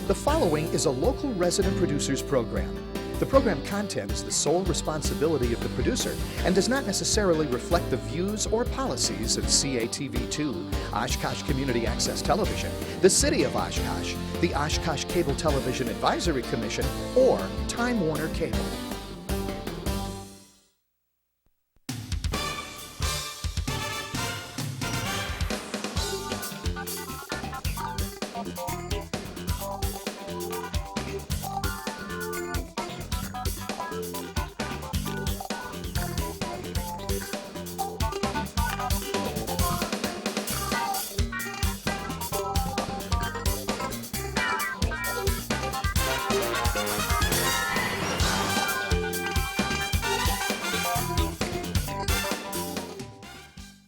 The following is a local resident producers program. The program content is the sole responsibility of the producer and does not necessarily reflect the views or policies of CATV2, Oshkosh Community Access Television, the City of Oshkosh, the Oshkosh Cable Television Advisory Commission, or Time Warner Cable.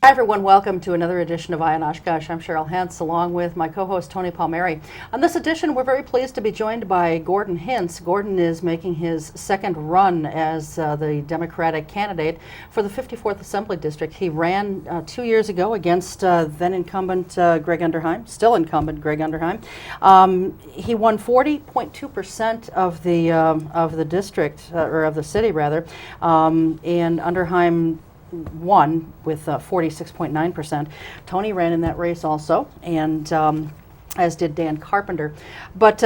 Hi everyone, welcome to another edition of Eye on Oshkosh. I'm Cheryl Hintz along with my co-host Tony Palmieri. On this edition we're very pleased to be joined by Gordon Hintz. Gordon is making his second run as the Democratic candidate for the 54th Assembly District. He ran 2 years ago against then incumbent Greg Underheim, still incumbent Greg Underheim. He won 40.2% of the district, or of the city rather, and Underheim won with 46.9%. Tony ran in that race also, and as did Dan Carpenter. But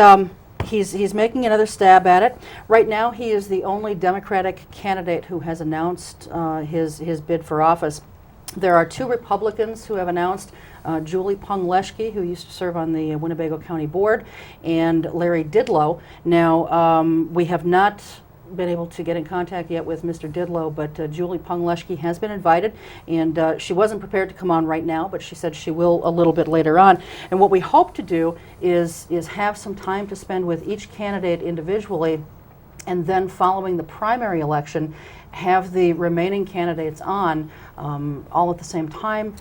he's making another stab at it. Right now, he is the only Democratic candidate who has announced his bid for office. There are two Republicans who have announced, Julie Pung-Leschke, who used to serve on the Winnebago County Board, and Larry Didlow. Now, we have not been able to get in contact yet with Mr. Didlow, but Julie Pung-Leschke has been invited, and she wasn't prepared to come on right now, but she said she will a little bit later on. And what we hope to do is have some time to spend with each candidate individually, and then following the primary election, have the remaining candidates on all at the same time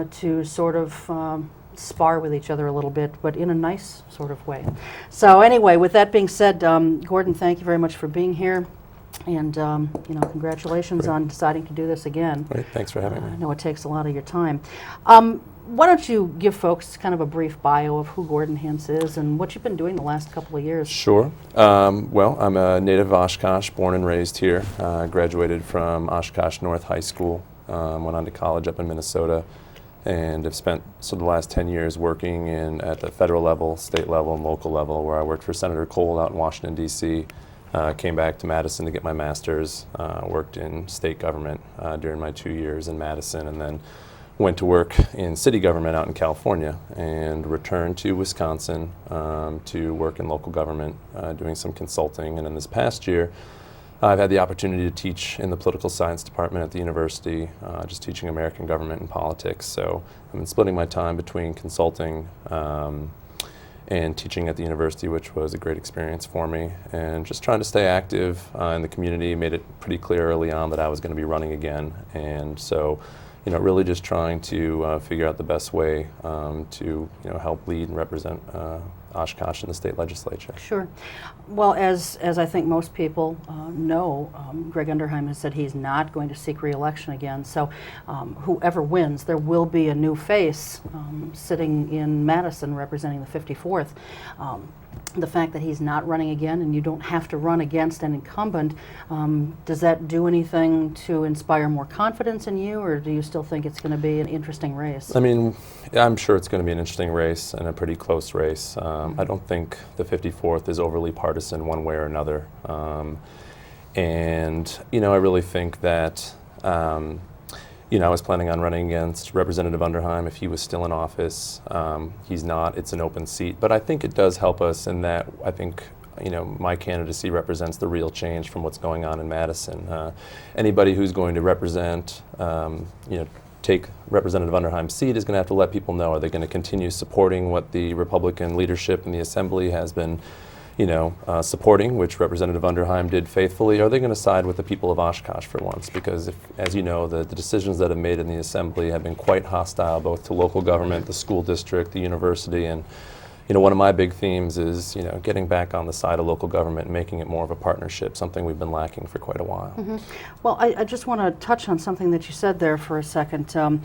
to sort of spar with each other a little bit, but in a nice sort of way. So anyway, with that being said, Gordon, thank you very much for being here, and congratulations on deciding to do this again. Great, thanks for having me. I know it takes a lot of your time. Why don't you give folks kind of a brief bio of who Gordon Hintz is and what you've been doing the last couple of years? Sure. Well, I'm a native of Oshkosh, born and raised here. Graduated from High School, went on to college up in Minnesota, and have spent the last 10 years working at the federal level, state level, and local level, where I worked for Senator Cole out in Washington, D.C., came back to Madison to get my master's, worked in state government during my 2 years in Madison, and then went to work in city government out in California, and returned to Wisconsin to work in local government, doing some consulting. And in this past year, I've had the opportunity to teach in the political science department at the university, just teaching American government and politics. So I've been splitting my time between consulting and teaching at the university, which was a great experience for me, and just trying to stay active in the community. Made it pretty clear early on that I was going to be running again, and so really just trying to figure out the best way to help lead and represent Oshkosh in the state legislature. Sure. Well, as I think most people know, Greg Underheim has said he's not going to seek re-election again. So whoever wins, there will be a new face sitting in Madison representing the 54th. The fact that he's not running again, and you don't have to run against an incumbent, does that do anything to inspire more confidence in you, or do you still think it's going to be an interesting race? I mean, I'm sure it's going to be an interesting race and a pretty close race. I don't think the 54th is overly partisan one way or another. And I really think that I was planning on running against Representative Underheim if he was still in office. He's not. It's an open seat. But I think it does help us in that I think my candidacy represents the real change from what's going on in Madison. Anybody who's going to represent, take Representative Underheim's seat is going to have to let people know, are they going to continue supporting what the Republican leadership in the Assembly has been supporting, which Representative Underheim did faithfully? Are they going to side with the people of Oshkosh for once? Because, as you know, the decisions that have made in the Assembly have been quite hostile, both to local government, the school district, the university, and one of my big themes is getting back on the side of local government and making it more of a partnership, something we've been lacking for quite a while. Mm-hmm. Well, I just want to touch on something that you said there for a second. Jim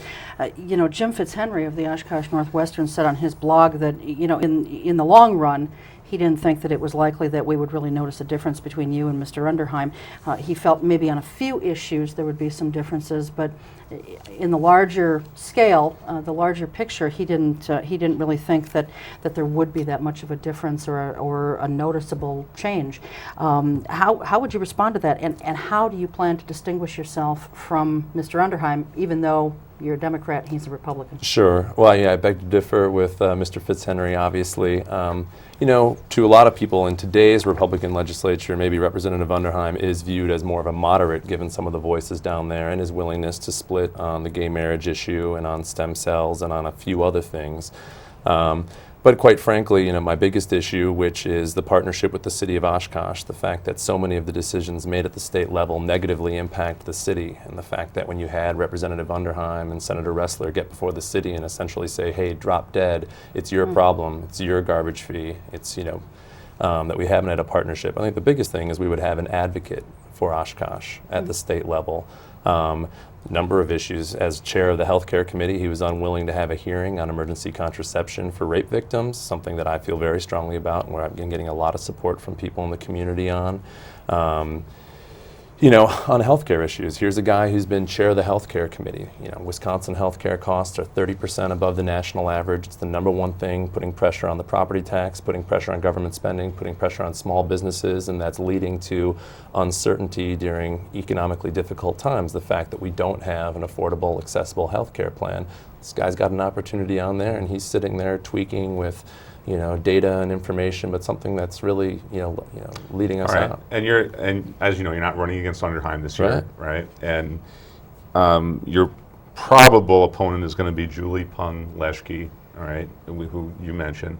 Fitzhenry of the Oshkosh Northwestern said on his blog that in the long run, he didn't think that it was likely that we would really notice a difference between you and Mr. Underheim. He felt maybe on a few issues there would be some differences, but in the larger scale, the larger picture, he didn't really think that there would be that much of a difference or a noticeable change. How would you respond to that, and how do you plan to distinguish yourself from Mr. Underheim, even though you're a Democrat and he's a Republican? Sure. Well, yeah, I beg to differ with Mr. Fitzhenry, obviously. You know, to a lot of people in today's Republican legislature, maybe Representative Underheim is viewed as more of a moderate, given some of the voices down there and his willingness to split on the gay marriage issue and on stem cells and on a few other things. But quite frankly, you know, my biggest issue, which is the partnership with the city of Oshkosh, the fact that so many of the decisions made at the state level negatively impact the city, and the fact that when you had Representative Underheim and Senator Ressler get before the city and essentially say, hey, drop dead, it's your problem, it's your garbage fee, it's, you know, that we haven't had a partnership. I think the biggest thing is we would have an advocate for Oshkosh at the state level. Number of issues. As chair of the healthcare committee, he was unwilling to have a hearing on emergency contraception for rape victims, something that I feel very strongly about and where I've been getting a lot of support from people in the community on. You know, on healthcare issues, here's a guy who's been chair of the healthcare committee. You know, Wisconsin healthcare costs are 30% above the national average. It's the number one thing putting pressure on the property tax, putting pressure on government spending, putting pressure on small businesses, and that's leading to uncertainty during economically difficult times. The fact that we don't have an affordable, accessible healthcare plan. This guy's got an opportunity on there, and he's sitting there tweaking with, you know, data and information, but something that's really, you know, leading us out. And as you know, you're not running against Underheim this year, right? And your probable opponent is going to be Julie Pung-Leschke, all right, who you mentioned.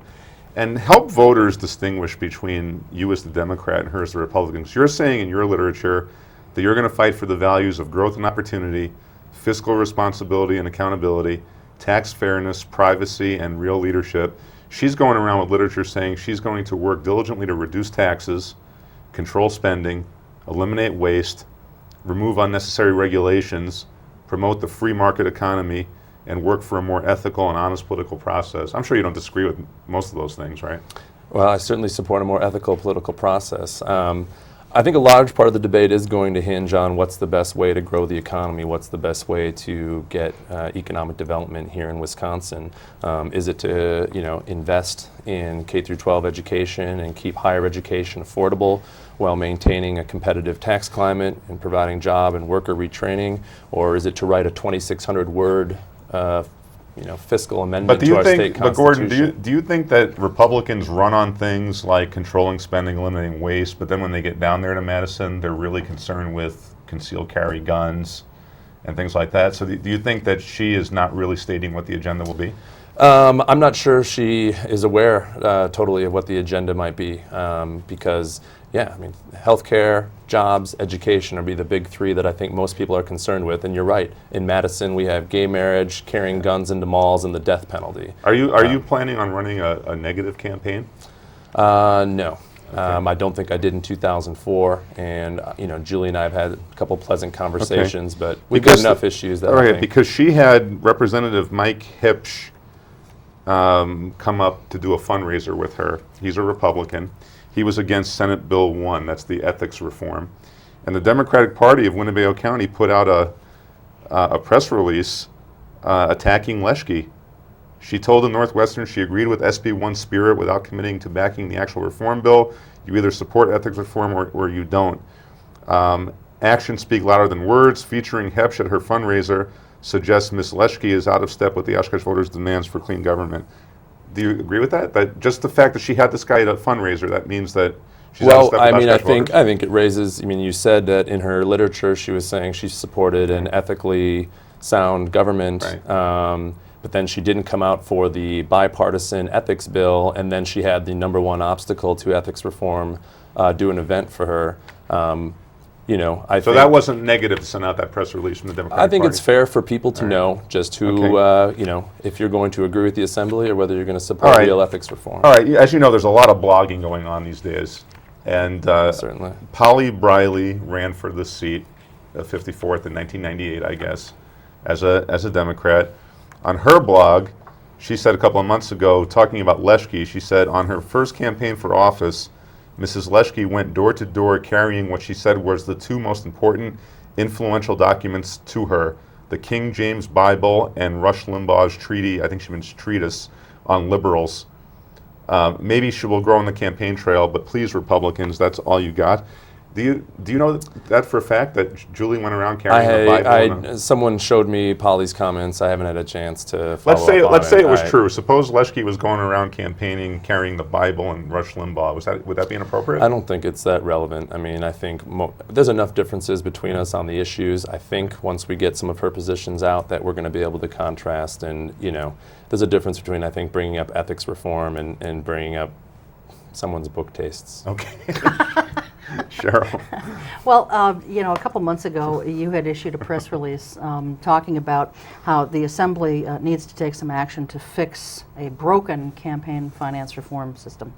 And help voters distinguish between you as the Democrat and her as the Republican. So you're saying in your literature that you're going to fight for the values of growth and opportunity, fiscal responsibility and accountability, tax fairness, privacy, and real leadership. She's going around with literature saying she's going to work diligently to reduce taxes, control spending, eliminate waste, remove unnecessary regulations, promote the free market economy, and work for a more ethical and honest political process. I'm sure you don't disagree with most of those things, right? Well, I certainly support a more ethical political process. I think a large part of the debate is going to hinge on what's the best way to grow the economy, what's the best way to get economic development here in Wisconsin. Is it to, you know, invest in K through 12 education and keep higher education affordable while maintaining a competitive tax climate and providing job and worker retraining, or is it to write a 2,600 word you know, fiscal amendment to our state constitution? But Gordon, do you think that Republicans run on things like controlling spending, eliminating waste, but then when they get down there to Madison, they're really concerned with concealed carry guns and things like that? So do you think that she is not really stating what the agenda will be? I'm not sure she is aware totally of what the agenda might be, because, yeah, I mean, healthcare, jobs, education are be the big three that I think most people are concerned with. And you're right. In Madison, we have gay marriage, carrying guns into malls, and the death penalty. Are you planning on running a negative campaign? No. Okay. I don't think I did in 2004, and you know, Julie and I have had a couple pleasant conversations, but we've got enough issues that I think. Because she had Representative Mike Hipsch come up to do a fundraiser with her. He's a Republican. He was against Senate Bill 1, that's the ethics reform. And the Democratic Party of Winnebago County put out a press release attacking Leschke. She told the Northwestern she agreed with SB 1's spirit without committing to backing the actual reform bill. You either support ethics reform or you don't. Actions speak louder than words. Featuring Hepsch at her fundraiser suggests Ms. Leschke is out of step with the Oshkosh voters' demands for clean government. Do you agree with that? That just the fact that she had this guy at a fundraiser, that means that she's out of step with Oshkosh voters? I think it raises. I mean, you said that in her literature she was saying she supported an ethically sound government. Right. But then she didn't come out for the bipartisan ethics bill, and then she had the number one obstacle to ethics reform do an event for her. You know, I think that wasn't negative to send out that press release from the Democratic I think Party. It's fair for people to know just who, you know, if you're going to agree with the Assembly or whether you're going to support real ethics reform. All right, as you know, there's a lot of blogging going on these days. And certainly. Polly Briley ran for the seat, 54th in 1998, I guess, as a Democrat. On her blog, She said a couple of months ago, talking about Leschke, she said on her first campaign for office, Mrs. Leschke went door to door carrying what she said was the two most important influential documents to her, the King James Bible and Rush Limbaugh's treaty, I think she means treatise, on liberals. Maybe she will grow on the campaign trail, but please, Republicans, that's all you got. Do you know that for a fact that Julie went around carrying the Bible? Someone showed me Polly's comments. I haven't had a chance to follow up on Let's say it was it. true. Suppose Leschke was going around campaigning, carrying the Bible and Rush Limbaugh. Would that be inappropriate? I don't think it's that relevant. I mean, I think there's enough differences between us on the issues. I think once we get some of her positions out, that we're going to be able to contrast. And there's a difference between, I think, bringing up ethics reform and bringing up someone's book tastes. Okay. Cheryl. Well, a couple months ago, you had issued a press release talking about how the Assembly needs to take some action to fix a broken campaign finance reform system.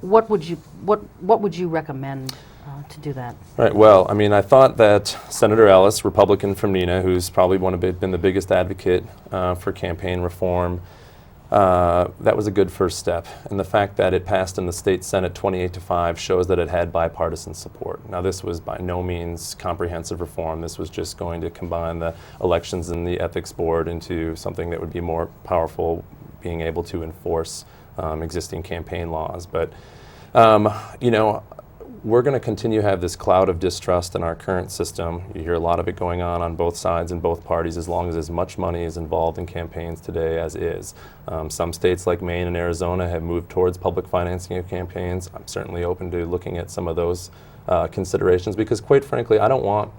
What would you recommend to do that? Right. Well, I mean, I thought that Senator Ellis, Republican from Neenah, who's probably been the biggest advocate for campaign reform, that was a good first step. And the fact that it passed in the state Senate 28-5 shows that it had bipartisan support. Now, this was by no means comprehensive reform. This was just going to combine the elections and the ethics board into something that would be more powerful, being able to enforce existing campaign laws. But, we're going to continue to have this cloud of distrust in our current system. You hear a lot of it going on both sides and both parties, as long as much money is involved in campaigns today as is. Some states like Maine and Arizona have moved towards public financing of campaigns. I'm certainly open to looking at some of those considerations, because quite frankly, I don't want,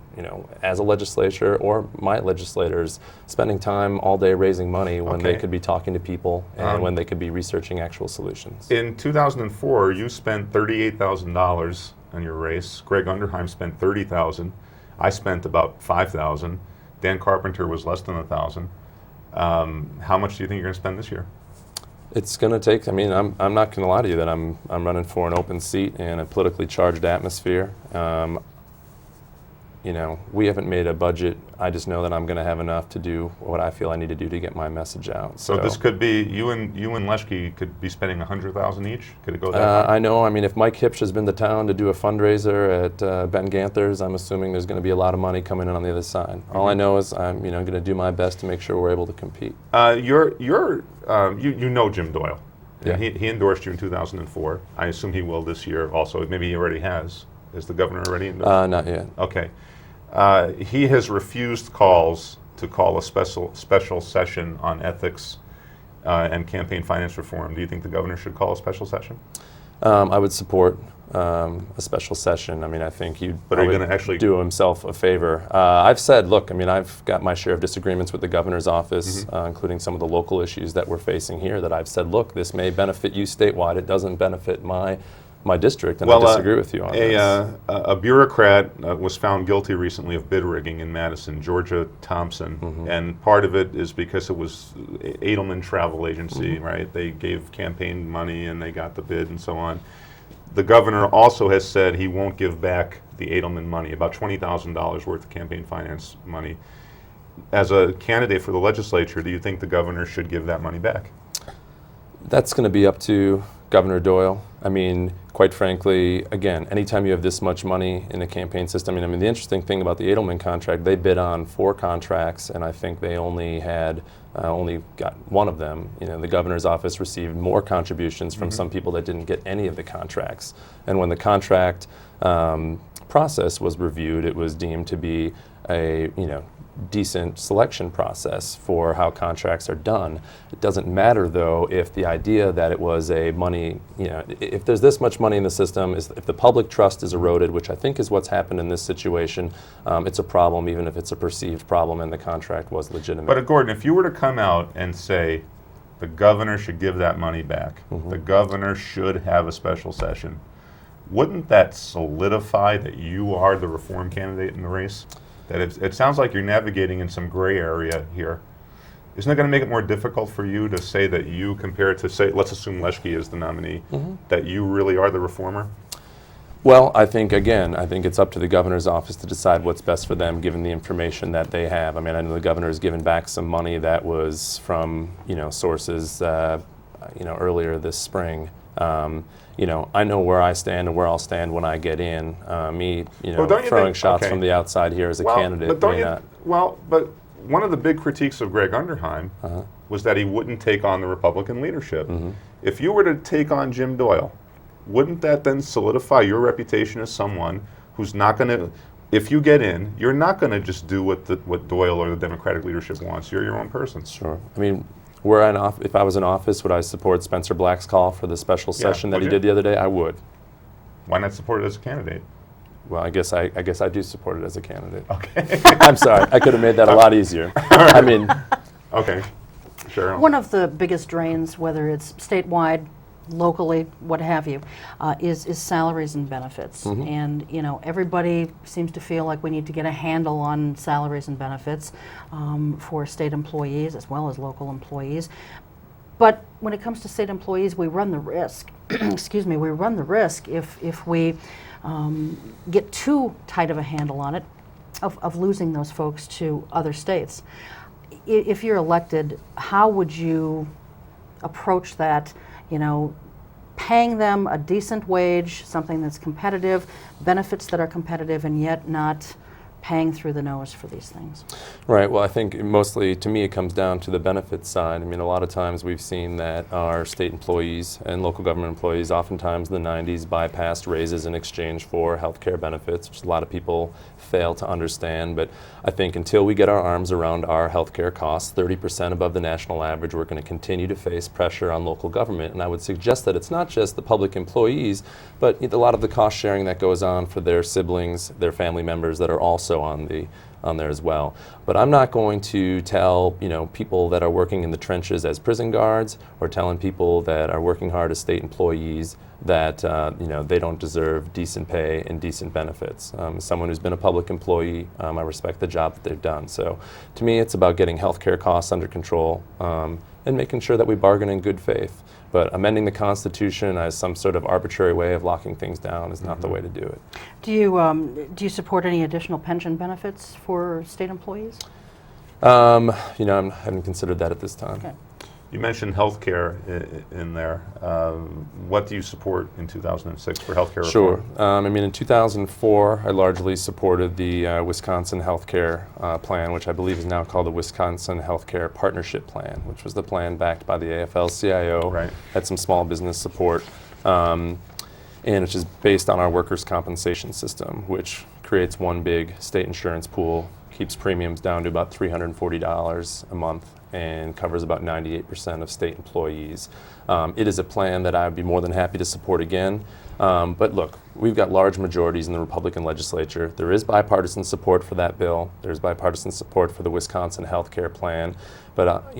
as a legislature or my legislators, spending time all day raising money when they could be talking to people and when they could be researching actual solutions. In 2004, you spent $38,000 on your race. Greg Underheim spent $30,000. I spent about $5,000. Dan Carpenter was less than $1,000. How much do you think you're going to spend this year? It's going to take, I'm not going to lie to you that I'm running for an open seat in a politically charged atmosphere. We haven't made a budget. I just know that I'm going to have enough to do what I feel I need to do to get my message out. So this could be, you and Leschke could be spending $100,000 each? Could it go that high? I know. If Mike Hipsch has been to town to do a fundraiser at Ben Ganther's, I'm assuming there's going to be a lot of money coming in on the other side. Mm-hmm. All I know is I'm going to do my best to make sure we're able to compete. You know Jim Doyle. Yeah. He endorsed you in 2004. I assume he will this year also. Maybe he already has. Is the governor already endorsed? Not yet. Okay. He has refused calls to call a special session on ethics and campaign finance reform. Do you think the governor should call a special session? I would support a special session. I think he'd do himself a favor. I've said, look, I've got my share of disagreements with the governor's office, including some of the local issues that we're facing here, that I've said, look, this may benefit you statewide. It doesn't benefit my district, and I disagree with you on this. A bureaucrat was found guilty recently of bid rigging in Madison, Georgia Thompson, and part of it is because it was Edelman Travel Agency, right? They gave campaign money and they got the bid and so on. The governor also has said he won't give back the Edelman money, about $20,000 worth of campaign finance money. As a candidate for the legislature, do you think the governor should give that money back? That's going to be up to Governor Doyle. Quite frankly, again, anytime you have this much money in a campaign system, the interesting thing about the Edelman contract, they bid on 4 contracts, and I think they only got one of them. The governor's office received more contributions from some people that didn't get any of the contracts. And when the contract process was reviewed, it was deemed to be a decent selection process for how contracts are done. It doesn't matter, though, if the idea that it was a money, if there's this much money in the system, if the public trust is eroded, which I think is what's happened in this situation, it's a problem, even if it's a perceived problem and the contract was legitimate. But Gordon, if you were to come out and say the governor should give that money back, the governor should have a special session, wouldn't that solidify that you are the reform candidate in the race? That it sounds like you're navigating in some gray area here. Isn't it going to make it more difficult for you to say that you, compared to, say, let's assume Leschke is the nominee, that you really are the reformer? Well, I think it's up to the governor's office to decide what's best for them, given the information that they have. I mean, I know the governor has given back some money that was from, sources, earlier this spring. I know where I stand and where I'll stand when I get in. Throwing shots from the outside here as a candidate may not. Well, but one of the big critiques of Greg Underheim was that he wouldn't take on the Republican leadership. If you were to take on Jim Doyle, wouldn't that then solidify your reputation as someone who's not going to, if you get in, you're not going to just do what Doyle or the Democratic leadership wants. You're your own person. Sure. I mean, if I was in office, would I support Spencer Black's call for the special session that he did the other day? I would. Why not support it as a candidate? Well, I guess I do support it as a candidate. Okay. I'm sorry. I could have made that a lot easier. I mean. Okay. Sure. One of the biggest drains, whether it's statewide, locally, what have you, is salaries and benefits. And everybody seems to feel like we need to get a handle on salaries and benefits for state employees as well as local employees. But when it comes to state employees, we run the risk. Excuse me. We run the risk if we get too tight of a handle on it of losing those folks to other states. If you're elected, how would you approach that? Paying them a decent wage, something that's competitive, benefits that are competitive, and yet not paying through the nose for these things. Right. Well, I think mostly, to me, it comes down to the benefits side. I mean, a lot of times we've seen that our state employees and local government employees, oftentimes in the 90s, bypassed raises in exchange for health care benefits, which a lot of people fail to understand. But I think until we get our arms around our health care costs, 30% above the national average, we're going to continue to face pressure on local government. And I would suggest that it's not just the public employees, but a lot of the cost sharing that goes on for their siblings, their family members that are also on there as well. But I'm not going to tell people that are working in the trenches as prison guards, or telling people that are working hard as state employees that they don't deserve decent pay and decent benefits. As someone who's been a public employee, I respect the job that they've done. So to me, it's about getting healthcare costs under control and making sure that we bargain in good faith. But amending the Constitution as some sort of arbitrary way of locking things down is not the way to do it. Do you support any additional pension benefits for state employees? I haven't considered that at this time. Okay. You mentioned health care in there. What do you support in 2006 for health care reform? Sure. In 2004, I largely supported the Wisconsin health care plan, which I believe is now called the Wisconsin Health Care Partnership Plan, which was the plan backed by the AFL-CIO, right. Had some small business support, and which is based on our workers' compensation system, which creates one big state insurance pool, keeps premiums down to about $340 a month, and covers about 98% of state employees. It is a plan that I would be more than happy to support again. But look, we've got large majorities in the Republican legislature. There is bipartisan support for that bill. There's bipartisan support for the Wisconsin health care plan. But,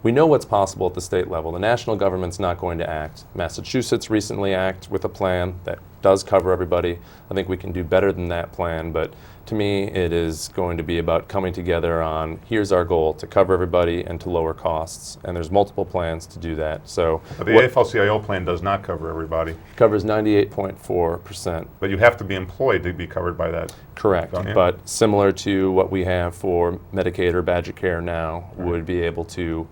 we know what's possible at the state level. The national government's not going to act. Massachusetts recently acted with a plan that does cover everybody. I think we can do better than that plan, but to me, it is going to be about coming together on, here's our goal, to cover everybody and to lower costs. And there's multiple plans to do that. So but the AFL-CIO plan does not cover everybody. Covers 98.4%. But you have to be employed to be covered by that. Correct. But similar to what we have for Medicaid or Badger Care now, would be able to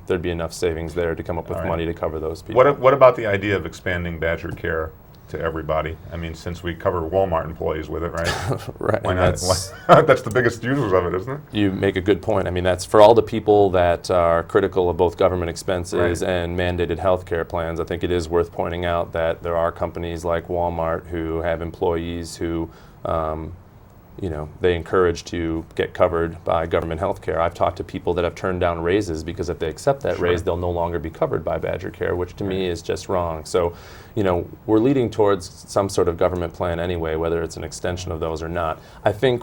there'd be enough savings there to come up with money to cover those people. What about the idea of expanding Badger Care to everybody? I mean, since we cover Walmart employees with it, right? Right. Why not? That's the biggest users of it, isn't it? You make a good point. I mean, that's for all the people that are critical of both government expenses and mandated health care plans. I think it is worth pointing out that there are companies like Walmart who have employees who they encourage to get covered by government health care. I've talked to people that have turned down raises because if they accept that raise, they'll no longer be covered by Badger Care, which to me is just wrong. So, we're leading towards some sort of government plan anyway, whether it's an extension of those or not. I think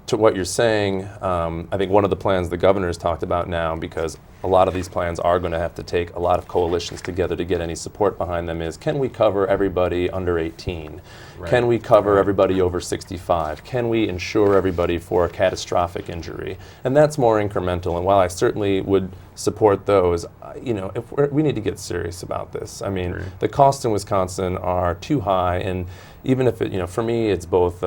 to what you're saying, I think one of the plans the governor has talked about now, because a lot of these plans are going to have to take a lot of coalitions together to get any support behind them, is can we cover everybody under 18? Right. Can we cover everybody over 65? Can we insure everybody for a catastrophic injury? And that's more incremental. And while I certainly would support those, if we need to get serious about this. I mean, the costs in Wisconsin are too high, and even if it, for me, it's both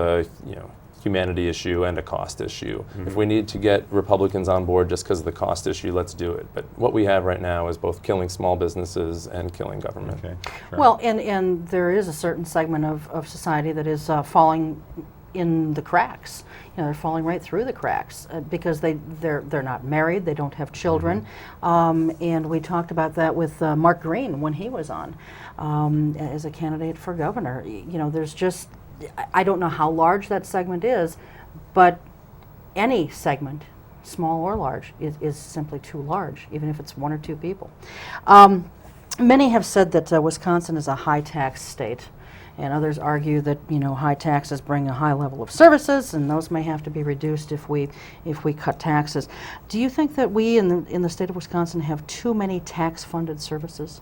humanity issue and a cost issue. If we need to get Republicans on board just because of the cost issue, let's do it. But what we have right now is both killing small businesses and killing government. Okay. Sure. Well, and there is a certain segment of society that is falling in the cracks. They're falling right through the cracks because they're not married, they don't have children, and we talked about that with Mark Green when he was on as a candidate for governor. There's just, I don't know how large that segment is, but any segment, small or large, is simply too large, even if it's one or two people. Many have said that Wisconsin is a high-tax state, and others argue that high taxes bring a high level of services, and those may have to be reduced if we cut taxes. Do you think that we in the state of Wisconsin have too many tax-funded services?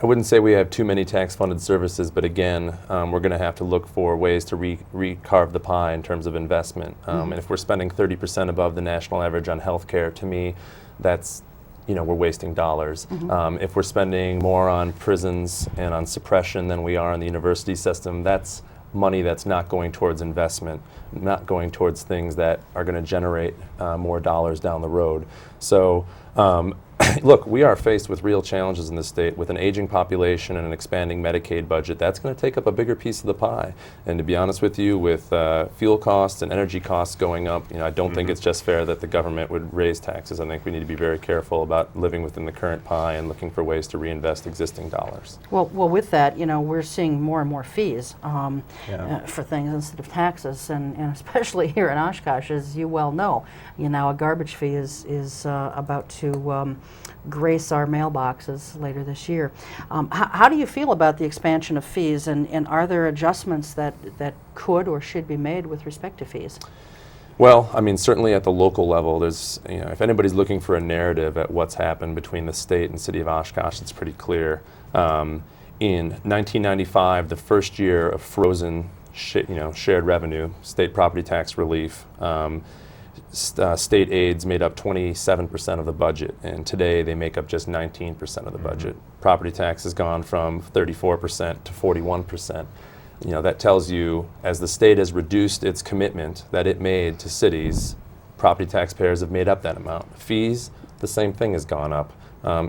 I wouldn't say we have too many tax-funded services, but again, we're going to have to look for ways to recarve the pie in terms of investment. And if we're spending 30% above the national average on healthcare, to me, that's we're wasting dollars. If we're spending more on prisons and on suppression than we are on the university system, that's money that's not going towards investment, not going towards things that are going to generate more dollars down the road. So look, we are faced with real challenges in this state with an aging population and an expanding Medicaid budget. That's going to take up a bigger piece of the pie. And to be honest with you, with fuel costs and energy costs going up, I don't think it's just fair that the government would raise taxes. I think we need to be very careful about living within the current pie and looking for ways to reinvest existing dollars. Well, with that, we're seeing more and more fees for things instead of taxes, and especially here in Oshkosh, as you well know, a garbage fee is about to grace our mailboxes later this year. How do you feel about the expansion of fees, and are there adjustments that could or should be made with respect to fees? Well, I mean, certainly at the local level, there's, if anybody's looking for a narrative at what's happened between the state and city of Oshkosh, it's pretty clear. In 1995, the first year of frozen, shared revenue, state property tax relief, state aids made up 27% of the budget, and today they make up just 19% of the budget. Property tax has gone from 34% to 41%. That tells you, as the state has reduced its commitment that it made to cities, property taxpayers have made up that amount. Fees, the same thing has gone up.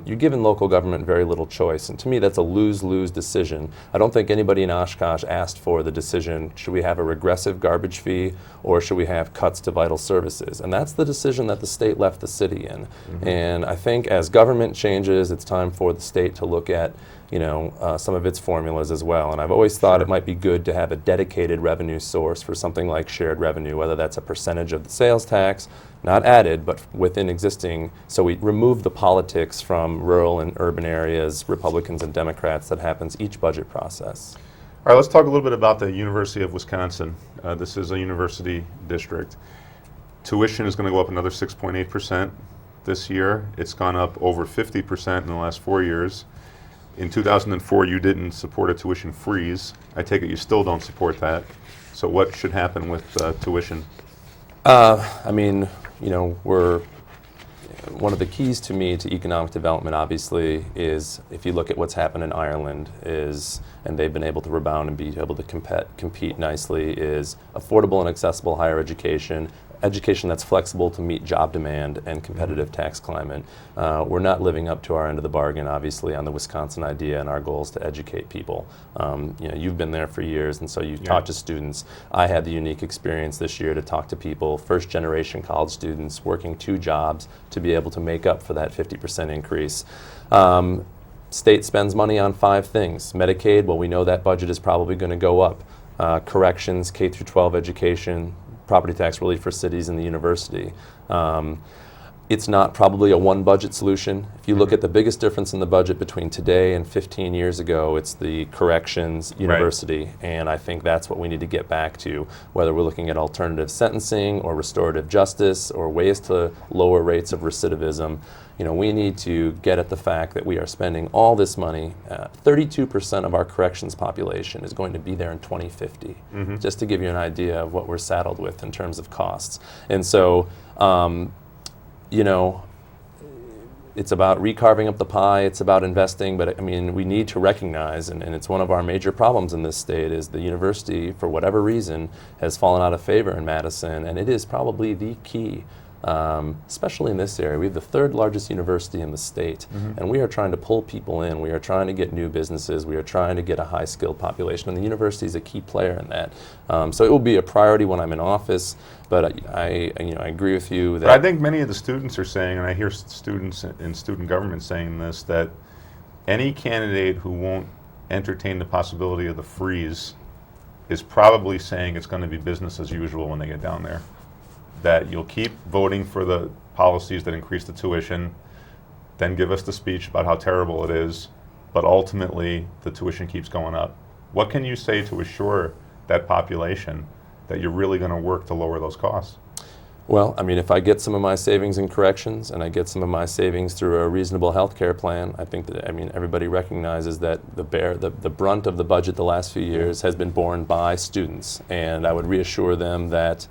You're giving local government very little choice, and to me that's a lose-lose decision. I don't think anybody in Oshkosh asked for the decision, should we have a regressive garbage fee or should we have cuts to vital services? And that's the decision that the state left the city in. And I think as government changes, it's time for the state to look at some of its formulas as well. And I've always thought it might be good to have a dedicated revenue source for something like shared revenue, whether that's a percentage of the sales tax, not added, but within existing, so we remove the politics from rural and urban areas, Republicans and Democrats, that happens each budget process. All right, let's talk a little bit about the University of Wisconsin. This is a university district. Tuition is going to go up another 6.8% this year. It's gone up over 50% in the last 4 years. In 2004, you didn't support a tuition freeze. I take it you still don't support that. So what should happen with tuition? I mean, we're one of the keys to me to economic development, obviously, is if you look at what's happened in Ireland, and they've been able to rebound and be able to compete nicely, is affordable and accessible higher education, education that's flexible to meet job demand and competitive tax climate. We're not living up to our end of the bargain, obviously, on the Wisconsin idea and our goals to educate people. You've been there for years, and so you've talked to students. I had the unique experience this year to talk to people, first-generation college students working 2 jobs to be able to make up for that 50% increase. State spends money on 5 things. Medicaid, well, we know that budget is probably going to go up. Corrections, K-12 education, property tax relief for cities and the university. It's not probably a one budget solution. If you look at the biggest difference in the budget between today and 15 years ago, it's the corrections university. And I think that's what we need to get back to, whether we're looking at alternative sentencing or restorative justice or ways to lower rates of recidivism. We need to get at the fact that we are spending all this money. 32% of our corrections population is going to be there in 2050, just to give you an idea of what we're saddled with in terms of costs. And so, it's about recarving up the pie, it's about investing, but we need to recognize, and it's one of our major problems in this state, is the university, for whatever reason, has fallen out of favor in Madison, and it is probably the key. Especially in this area. We have the third largest university in the state, and we are trying to pull people in. We are trying to get new businesses. We are trying to get a high-skilled population, and the university is a key player in that. So it will be a priority when I'm in office, but I agree with you that... But I think many of the students are saying, and I hear students in student government saying this, that any candidate who won't entertain the possibility of the freeze is probably saying it's going to be business as usual when they get down there. That you'll keep voting for the policies that increase the tuition, then give us the speech about how terrible it is, but ultimately the tuition keeps going up. What can you say to assure that population that you're really going to work to lower those costs? Well, if I get some of my savings in corrections and I get some of my savings through a reasonable health care plan, I think that everybody recognizes that the brunt of the budget the last few years has been borne by students, and I would reassure them that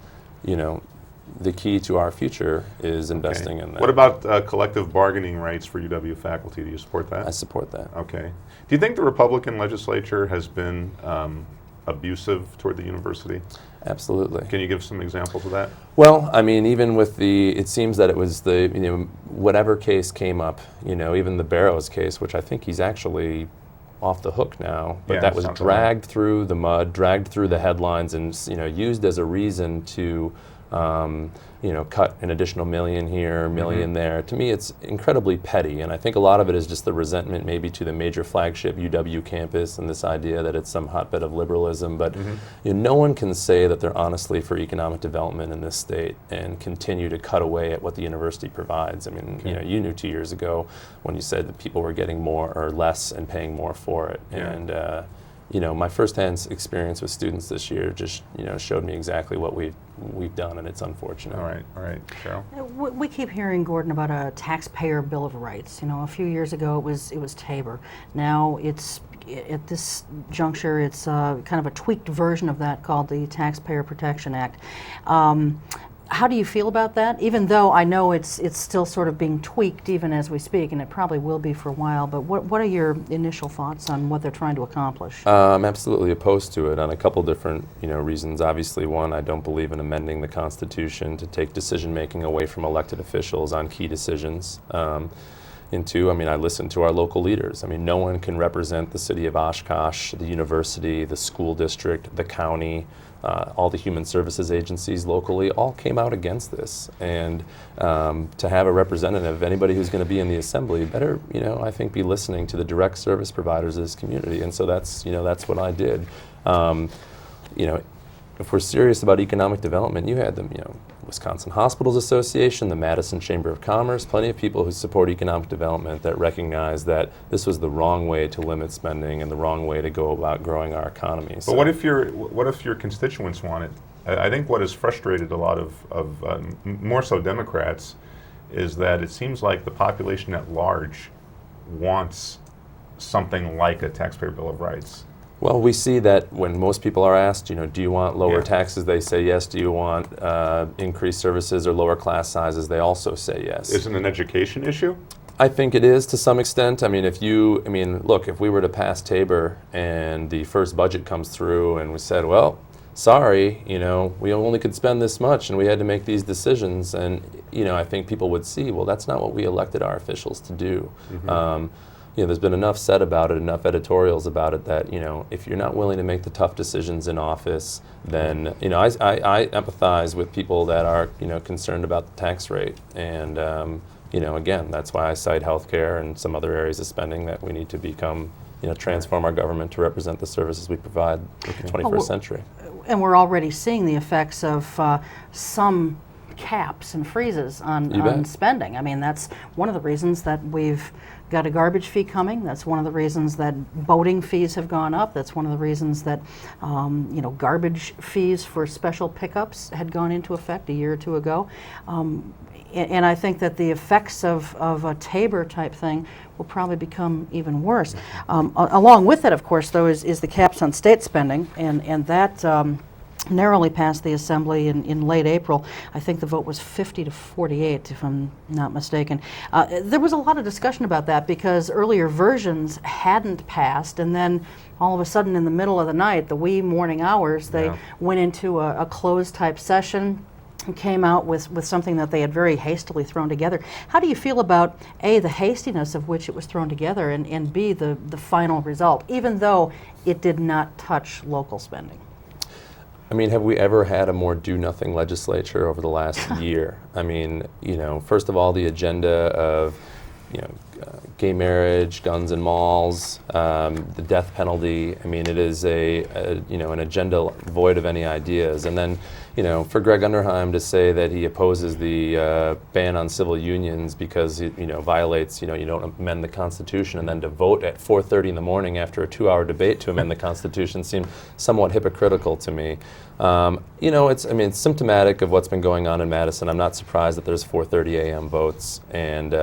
the key to our future is investing in that. What about collective bargaining rights for UW faculty? Do you support that? I support that. Okay. Do you think the Republican legislature has been abusive toward the university? Absolutely. Can you give some examples of that? Well, even with it seems that it was whatever case came up, even the Barrows case, which I think he's actually off the hook now, but that was dragged through the mud, dragged through the headlines, and used as a reason to cut an additional million here, million there. To me, it's incredibly petty, and I think a lot of it is just the resentment maybe to the major flagship UW campus and this idea that it's some hotbed of liberalism, but no one can say that they're honestly for economic development in this state and continue to cut away at what the university provides. You knew 2 years ago when you said that people were getting more or less and paying more for it, and my firsthand experience with students this year just showed me exactly what we've done, and it's unfortunate. All right, Cheryl. We keep hearing, Gordon, about a taxpayer bill of rights. A few years ago it was Tabor. Now it's at this juncture it's kind of a tweaked version of that called the Taxpayer Protection Act. How do you feel about that? Even though I know it's still sort of being tweaked even as we speak, and it probably will be for a while, but what are your initial thoughts on what they're trying to accomplish? I'm absolutely opposed to it on a couple different reasons. Obviously, one, I don't believe in amending the Constitution to take decision-making away from elected officials on key decisions. And two, I listen to our local leaders. No one can represent the city of Oshkosh, the university, the school district, the county, all the human services agencies locally all came out against this. And to have a representative, anybody who's going to be in the assembly, better, I think, be listening to the direct service providers of this community. And so that's what I did. If we're serious about economic development, you had them, Wisconsin Hospitals Association, the Madison Chamber of Commerce, plenty of people who support economic development that recognize that this was the wrong way to limit spending and the wrong way to go about growing our economy. But what if your constituents want it? I think what has frustrated a lot of more so Democrats is that it seems like the population at large wants something like a taxpayer bill of rights. Well, we see that when most people are asked, do you want lower taxes? They say yes. Do you want increased services or lower class sizes? They also say yes. Is it an education issue? I think it is to some extent. Look, if we were to pass Tabor and the first budget comes through and we said, well, sorry, we only could spend this much and we had to make these decisions, and, I think people would see, well, that's not what we elected our officials to do. There's been enough said about it, enough editorials about it that, if you're not willing to make the tough decisions in office, then, I empathize with people that are, concerned about the tax rate. And, again, that's why I cite healthcare and some other areas of spending that we need to become, transform our government to represent the services we provide in the 21st century. And we're already seeing the effects of some caps and freezes on You bet. spending. I mean, that's one of the reasons that we've got a garbage fee coming. That's one of the reasons that boating fees have gone up. That's one of the reasons that garbage fees for special pickups had gone into effect a year or two ago. And I think that the effects of a Tabor type thing will probably become even worse. Along with it, of course, though, is the caps on state spending, and that narrowly passed the Assembly in late April. I think the vote was 50 to 48, if I'm not mistaken. There was a lot of discussion about that because earlier versions hadn't passed, and then all of a sudden in the middle of the night, the wee morning hours, they went into a closed type session and came out with something that they had very hastily thrown together. How do you feel about A, the hastiness of which it was thrown together, and B, the final result, even though it did not touch local spending? I mean, have we ever had a more do-nothing legislature over the last year? I mean, first of all, the agenda of, gay marriage, guns in malls, the death penalty. I mean, it is an agenda void of any ideas. And then, for Greg Underheim to say that he opposes the ban on civil unions because it, violates, you don't amend the Constitution, and then to vote at 4:30 in the morning after a 2-hour debate to amend the Constitution seemed somewhat hypocritical to me. It's symptomatic of what's been going on in Madison. I'm not surprised that there's 4:30 a.m. votes, and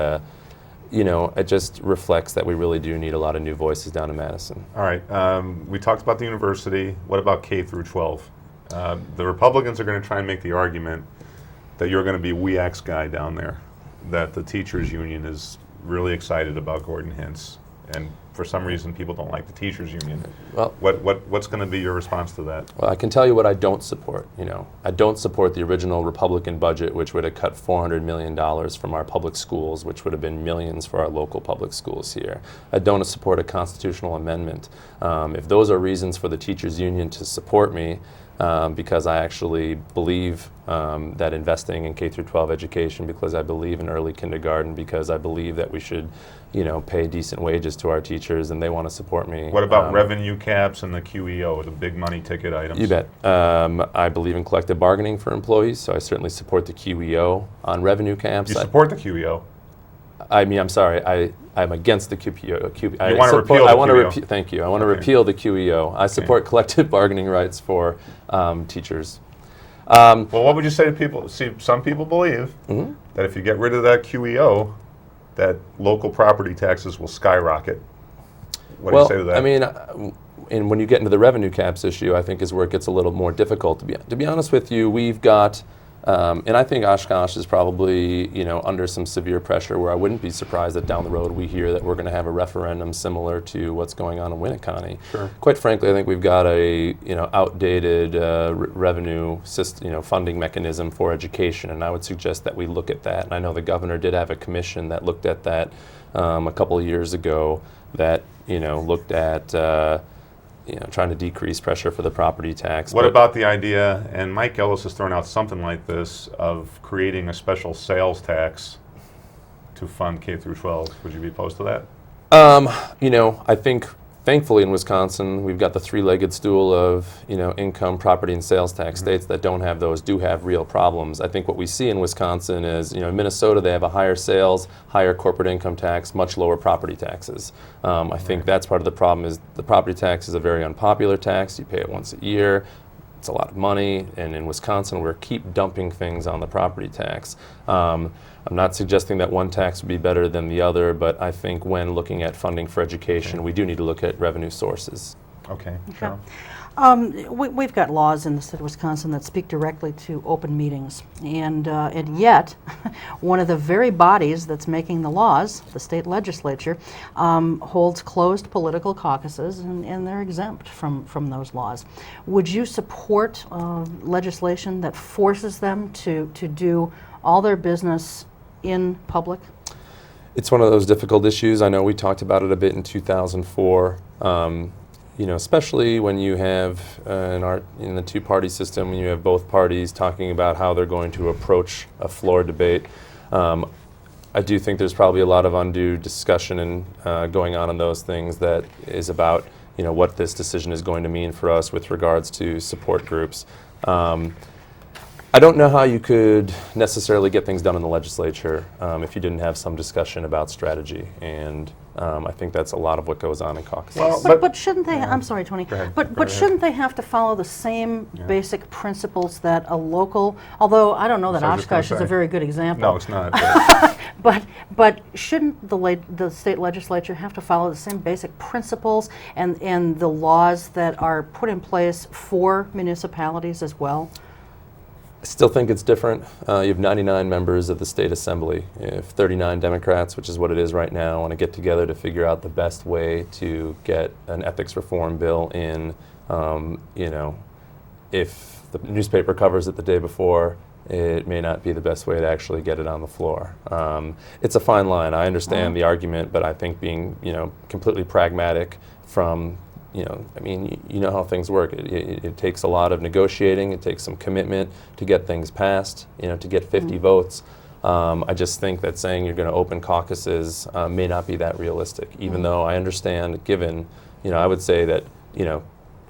it just reflects that we really do need a lot of new voices down in Madison. All right, we talked about the university. What about K through 12? The Republicans are going to try and make the argument that you're going to be WEAC's guy down there, that the teachers union is really excited about Gordon Hintz, and for some reason people don't like the teachers union. Well, what's going to be your response to that? Well, I can tell you what I don't support. I don't support the original Republican budget, which would have cut $400 million from our public schools, which would have been millions for our local public schools here. I don't support a constitutional amendment. If those are reasons for the teachers union to support me, because I actually believe that investing in K through 12 education, because I believe in early kindergarten, because I believe that we should, pay decent wages to our teachers, and they want to support me. What about revenue caps and the QEO, the big money ticket items? You bet. I believe in collective bargaining for employees, so I certainly support the QEO. On revenue caps, you support the QEO? I'm sorry. I'm against the QEO. You want to repeal the QEO? Thank you. I want to repeal the QEO. I support collective bargaining rights for teachers. Well, what would you say to people? See, some people believe that if you get rid of that QEO, that local property taxes will skyrocket. What do you say to that? I mean, and when you get into the revenue caps issue, I think is where it gets a little more difficult. To be honest with you, we've got. And I think Oshkosh is probably, under some severe pressure where I wouldn't be surprised that down the road we hear that we're going to have a referendum similar to what's going on in Winneconne. Sure. Quite frankly, I think we've got a, outdated revenue system, funding mechanism for education, and I would suggest that we look at that. And I know the governor did have a commission that looked at that a couple of years ago that, looked at trying to decrease pressure for the property tax. What about the idea, and Mike Ellis has thrown out something like this, of creating a special sales tax to fund K through 12? Would you be opposed to that? I think, thankfully in Wisconsin, we've got the three-legged stool of, income, property, and sales tax. States that don't have those do have real problems. I think what we see in Wisconsin is, in Minnesota, they have a higher sales, higher corporate income tax, much lower property taxes. I think that's part of the problem is the property tax is a very unpopular tax. You pay it once a year. It's a lot of money, and in Wisconsin, we're keep dumping things on the property tax. I'm not suggesting that one tax would be better than the other, but I think when looking at funding for education, we do need to look at revenue sources. Okay. Sure. We've got laws in the state of Wisconsin that speak directly to open meetings, and yet one of the very bodies that's making the laws, the state legislature, holds closed political caucuses, and they're exempt from those laws. Would you support legislation that forces them to do all their business in public? It's one of those difficult issues. I know we talked about it a bit in 2004. Especially when you have in the two-party system, when you have both parties talking about how they're going to approach a floor debate. I do think there's probably a lot of undue discussion and going on in those things that is about what this decision is going to mean for us with regards to support groups. I don't know how you could necessarily get things done in the legislature if you didn't have some discussion about strategy, and I think that's a lot of what goes on in caucuses. Well, But shouldn't they? I'm sorry, Tony. Go ahead. But shouldn't they have to follow the same basic principles that a local? Although I don't know that So I was just gonna Oshkosh is a say. very good example. No, it's not. but- But shouldn't the state legislature have to follow the same basic principles and the laws that are put in place for municipalities as well? I still think it's different. You have 99 members of the state assembly. If 39 Democrats, which is what it is right now, want to get together to figure out the best way to get an ethics reform bill in, if the newspaper covers it the day before, it may not be the best way to actually get it on the floor. It's a fine line. I understand the argument, but I think being, completely pragmatic from, I mean, you know how things work. It takes a lot of negotiating. It takes some commitment to get things passed, to get 50 votes. I just think that saying you're going to open caucuses may not be that realistic, even though I understand, given, I would say that,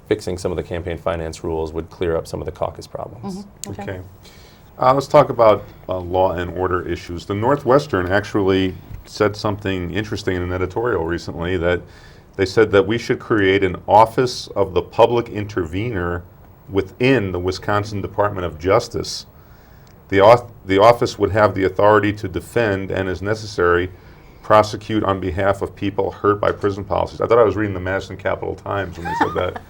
fixing some of the campaign finance rules would clear up some of the caucus problems. Okay. Let's talk about law and order issues. The Northwestern actually said something interesting in an editorial recently, that they said that we should create an Office of the Public Intervener within the Wisconsin Department of Justice. The office would have the authority to defend and, as necessary, prosecute on behalf of people hurt by prison policies. I thought I was reading the Madison Capital Times when they said that.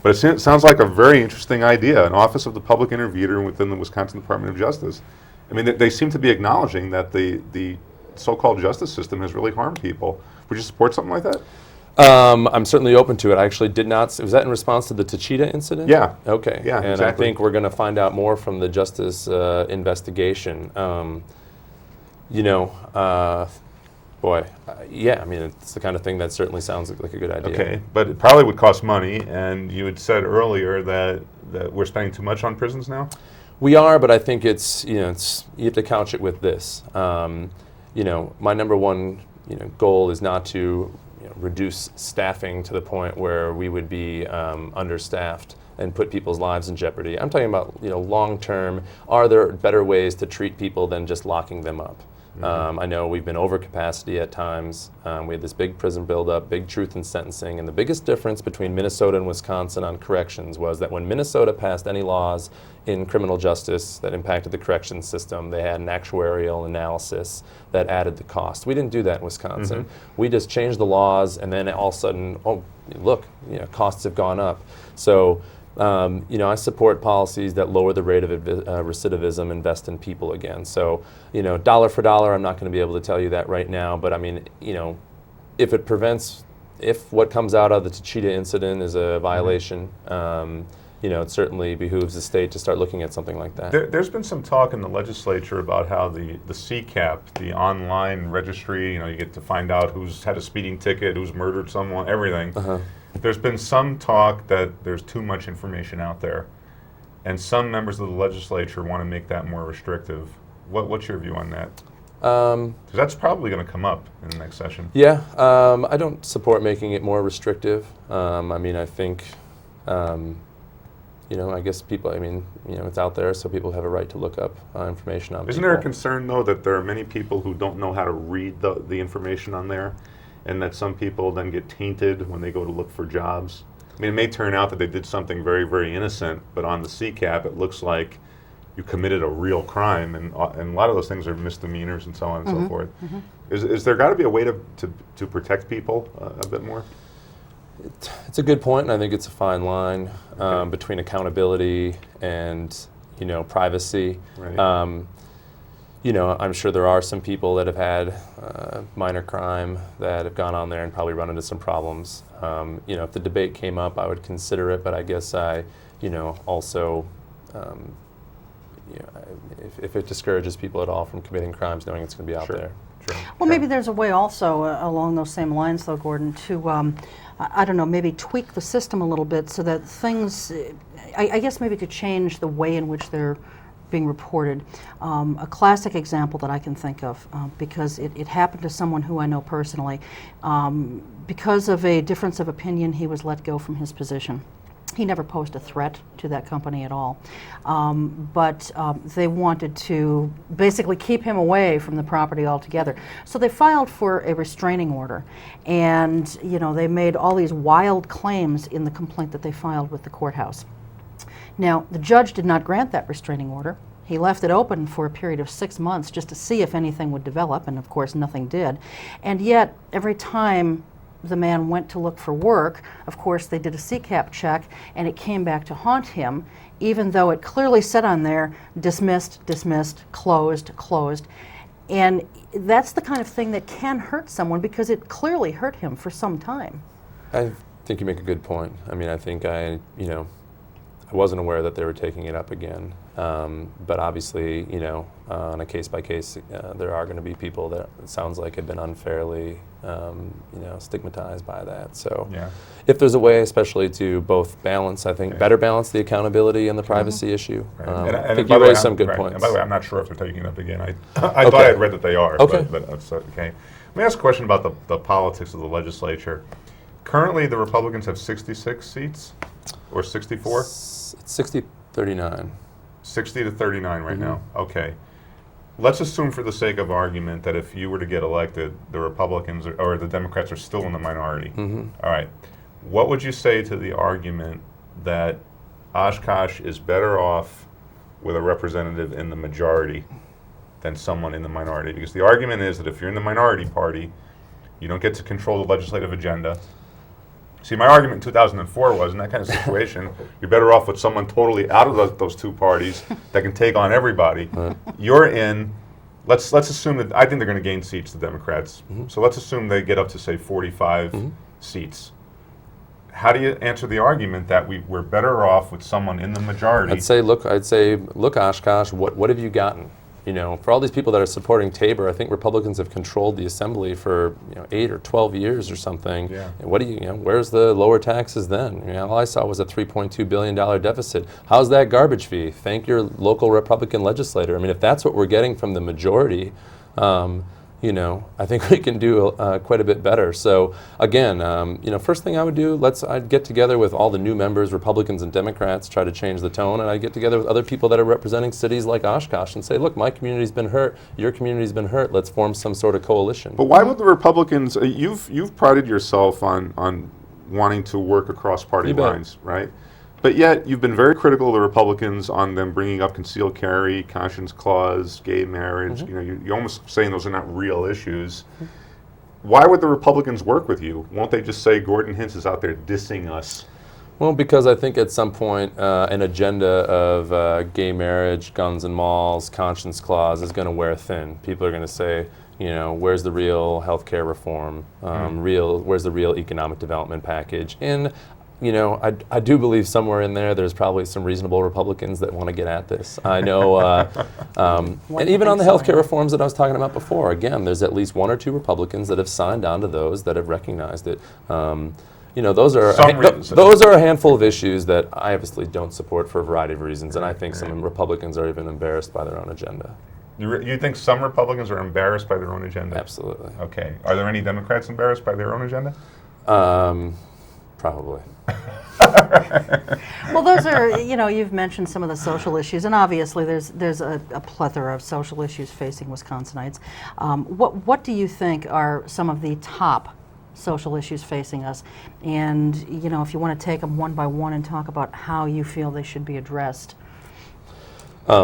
But it sounds like a very interesting idea, an Office of the Public Intervener within the Wisconsin Department of Justice. I mean, they seem to be acknowledging that the so-called justice system has really harmed people. Would you support something like that? I'm certainly open to it. I actually did not. Was that in response to the Tachita incident? Yeah. Okay. Yeah, and exactly. I think we're going to find out more from the justice investigation. Yeah, I mean, it's the kind of thing that certainly sounds like a good idea. Okay, but it probably would cost money, and you had said earlier that we're spending too much on prisons now? We are, but I think it's, you have to couch it with this. My number one, goal is not to reduce staffing to the point where we would be understaffed and put people's lives in jeopardy. I'm talking about, long term, are there better ways to treat people than just locking them up? I know we've been over capacity at times. We had this big prison buildup, big truth in sentencing, and the biggest difference between Minnesota and Wisconsin on corrections was that when Minnesota passed any laws in criminal justice that impacted the corrections system, they had an actuarial analysis that added the cost. We didn't do that in Wisconsin. We just changed the laws, and then all of a sudden, oh, look, costs have gone up. So, I support policies that lower the rate of recidivism, invest in people again. So, dollar for dollar, I'm not going to be able to tell you that right now, but I mean, if what comes out of the Tachita incident is a violation, it certainly behooves the state to start looking at something like that. There's been some talk in the legislature about how the CCAP, the online registry, you get to find out who's had a speeding ticket, who's murdered someone, everything. There's been some talk that there's too much information out there, and some members of the legislature want to make that more restrictive. What's your view on that? Because that's probably going to come up in the next session. Yeah, I don't support making it more restrictive. I think, I guess people, it's out there, so people have a right to look up information on Isn't people. there a concern, though, that there are many people who don't know how to read the information on there, and that some people then get tainted when they go to look for jobs? I mean, it may turn out that they did something very, very innocent, but on the CCAP it looks like you committed a real crime, and a lot of those things are misdemeanors and so on and so forth. Is there got to be a way to protect people a bit more? It's a good point, and I think it's a fine line between accountability and, privacy. Right. I'm sure there are some people that have had minor crime that have gone on there and probably run into some problems. If the debate came up, I would consider it, but I guess I, also, if it discourages people at all from committing crimes, knowing it's going to be out there. Well, maybe there's a way also along those same lines, though, Gordon, to, I don't know, maybe tweak the system a little bit so that things, I guess maybe to change the way in which they're being reported. A classic example that I can think of, because it happened to someone who I know personally, because of a difference of opinion, he was let go from his position. He never posed a threat to that company at all. But they wanted to basically keep him away from the property altogether. So they filed for a restraining order. And, they made all these wild claims in the complaint that they filed with the courthouse. Now, the judge did not grant that restraining order. He left it open for a period of 6 months just to see if anything would develop, and of course nothing did. And yet, every time the man went to look for work, of course they did a CCAP check, and it came back to haunt him, even though it clearly said on there, dismissed, dismissed, closed, closed. And that's the kind of thing that can hurt someone because it clearly hurt him for some time. I think you make a good point. I mean, I think I wasn't aware that they were taking it up again. But obviously, on a case-by-case, there are going to be people that it sounds like have been unfairly, stigmatized by that. So if there's a way, especially to both balance, I think, better balance the accountability and the privacy issue. I think you raised some good points. And by the way, I'm not sure if they're taking it up again. I thought I had read that they are. Okay. But that's okay. Let me ask a question about the politics of the legislature. Currently, the Republicans have 66 seats, or 64? It's 60-39. 60 to 39 right now. Okay. Let's assume for the sake of argument that if you were to get elected, the Republicans or the Democrats are still in the minority. All right. What would you say to the argument that Oshkosh is better off with a representative in the majority than someone in the minority? Because the argument is that if you're in the minority party, you don't get to control the legislative agenda. See, my argument in 2004 was, in that kind of situation, you're better off with someone totally out of those two parties that can take on everybody. You're in, let's assume that, I think they're going to gain seats, the Democrats. So let's assume they get up to, say, 45 seats. How do you answer the argument that we're better off with someone in the majority? I'd say, look, Oshkosh, what have you gotten? For all these people that are supporting Tabor, I think Republicans have controlled the assembly for 8 or 12 years or something. And what where's the lower taxes then? All I saw was a $3.2 billion deficit. How's that garbage fee? Thank your local Republican legislator. I mean, if that's what we're getting from the majority, I think we can do quite a bit better. So again, first thing I would do, I'd get together with all the new members, Republicans and Democrats, try to change the tone, and I'd get together with other people that are representing cities like Oshkosh and say, look, my community's been hurt, your community's been hurt, let's form some sort of coalition. But why would the Republicans, you've prided yourself on wanting to work across party lines, right? But yet, you've been very critical of the Republicans on them bringing up concealed carry, conscience clause, gay marriage. You're almost saying those are not real issues. Why would the Republicans work with you? Won't they just say Gordon Hintz is out there dissing us? Well, because I think at some point an agenda of gay marriage, guns and malls, conscience clause is going to wear thin. People are going to say, where's the real health care reform? Where's the real economic development package? And I do believe somewhere in there's probably some reasonable Republicans that want to get at this. I know, and even on the healthcare reforms that I was talking about before, again, there's at least 1 or 2 Republicans that have signed on to those that have recognized it. Those are a handful of issues that I obviously don't support for a variety of reasons, and I think some Republicans are even embarrassed by their own agenda. You think some Republicans are embarrassed by their own agenda? Absolutely. Okay. Are there any Democrats embarrassed by their own agenda? Probably. Well, those are, you've mentioned some of the social issues, and obviously there's a plethora of social issues facing Wisconsinites. What do you think are some of the top social issues facing us? And, if you want to take them one by one and talk about how you feel they should be addressed.